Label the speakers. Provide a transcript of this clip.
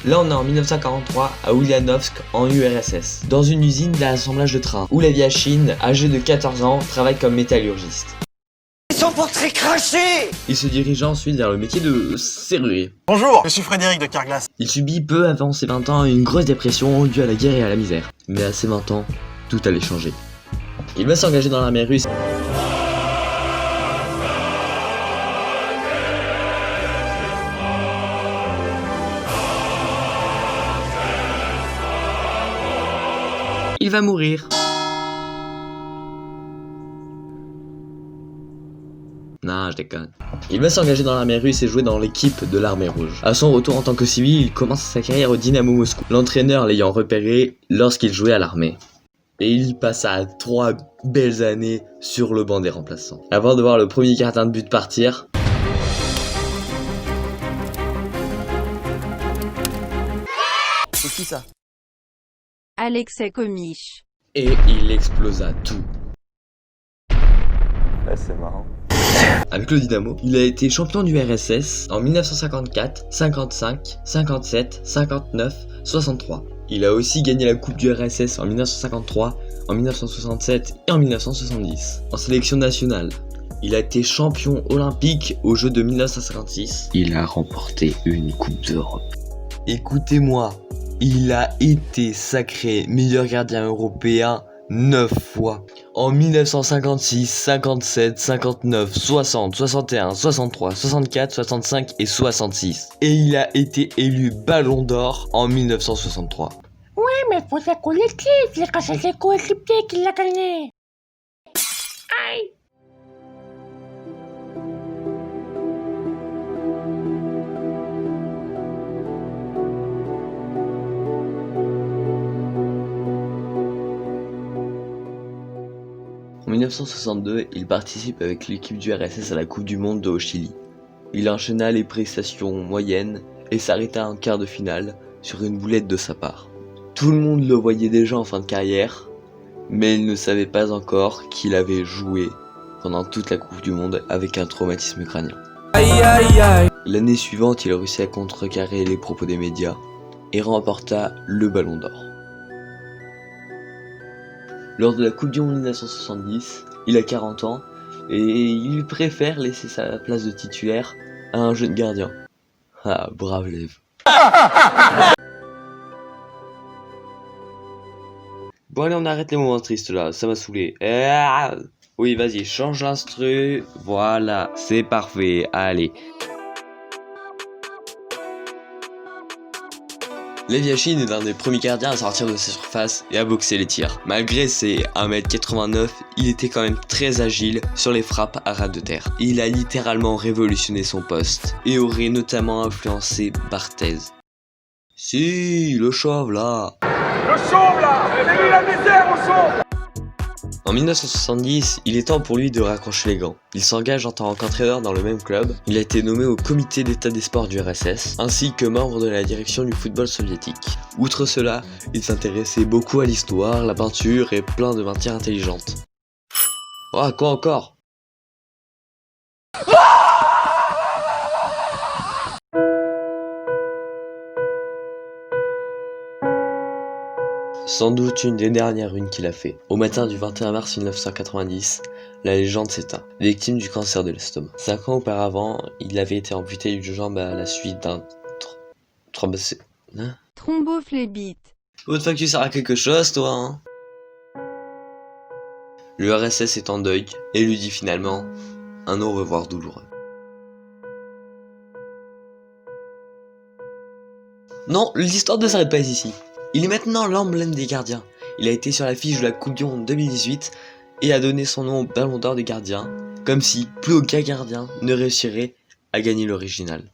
Speaker 1: Là on est en 1943 à Ulyanovsk en URSS, dans une usine d'assemblage de trains, où Leviachine, âgé de 14 ans, travaille comme métallurgiste.
Speaker 2: Son portrait craché.
Speaker 1: Il se dirige ensuite vers le métier de serrurier.
Speaker 3: Bonjour, je suis Frédéric de Carglass.
Speaker 1: Il subit peu avant ses 20 ans une grosse dépression due à la guerre et à la misère. Mais à ses 20 ans, tout allait changer. Il va s'engager dans l'armée russe. Il va mourir. Non, je déconne. Il va s'engager dans l'armée russe et jouer dans l'équipe de l'armée rouge. À son retour en tant que civil, il commence sa carrière au Dynamo Moscou, l'entraîneur l'ayant repéré lorsqu'il jouait à l'armée. Et il y passa 3 belles années sur le banc des remplaçants, avant de voir le premier gardien de but partir.
Speaker 3: C'est qui ça?
Speaker 4: Alexei Komich.
Speaker 1: Et il explosa tout.
Speaker 3: C'est marrant.
Speaker 1: Avec le Dynamo, il a été champion du RSS en 1954, 55, 57, 59, 63. Il a aussi gagné la coupe du RSS en 1953, en 1967 et en 1970. En sélection nationale, il a été champion olympique aux Jeux de 1956. Il a remporté une coupe d'Europe. Écoutez-moi, il a été sacré meilleur gardien européen 9 fois. En 1956, 57, 59, 60, 61, 63, 64, 65 et 66. Et il a été élu Ballon d'Or en 1963.
Speaker 5: Ouais, mais faut faire collectif, c'est quand c'est ses coéquipiers qui l'a gagné. Aïe.
Speaker 1: En 1962, il participe avec l'équipe du RSS à la Coupe du Monde au Chili. Il enchaîna les prestations moyennes et s'arrêta en quart de finale sur une boulette de sa part. Tout le monde le voyait déjà en fin de carrière, mais il ne savait pas encore qu'il avait joué pendant toute la Coupe du Monde avec un traumatisme crânien. L'année suivante, il réussit à contrecarrer les propos des médias et remporta le Ballon d'Or. Lors de la Coupe du Monde 1970, il a 40 ans et il préfère laisser sa place de titulaire à un jeune gardien. Ah, brave Lev. Bon allez, on arrête les moments tristes là, ça m'a saoulé. Oui, vas-y, change l'instru. Voilà, c'est parfait, allez. Leviachine est l'un des premiers gardiens à sortir de sa surface et à boxer les tirs. Malgré ses 1m89, il était quand même très agile sur les frappes à ras de terre. Il a littéralement révolutionné son poste et aurait notamment influencé Barthez. Si, le chauve là.
Speaker 6: Le chauve là, c'est lui la misère au chauve.
Speaker 1: En 1970, il est temps pour lui de raccrocher les gants. Il s'engage en tant qu'entraîneur dans le même club. Il a été nommé au comité d'état des sports du RSS, ainsi que membre de la direction du football soviétique. Outre cela, il s'intéressait beaucoup à l'histoire, la peinture et plein de matières intelligentes. Oh, quoi encore? Sans doute une des dernières runes qu'il a fait. Au matin du 21 mars 1990, la légende s'éteint, victime du cancer de l'estomac. 5 ans auparavant, il avait été amputé d'une jambe à la suite d'un
Speaker 4: Thrombophlébite.
Speaker 1: Autre fois que tu sers à quelque chose, toi, hein? Le RSS est en deuil et lui dit finalement un au revoir douloureux. Non, l'histoire ne s'arrête pas ici. Il est maintenant l'emblème des gardiens. Il a été sur l'affiche de la Coupe du Monde 2018 et a donné son nom au Ballon d'Or des gardiens, comme si plus aucun gardien ne réussirait à gagner l'original.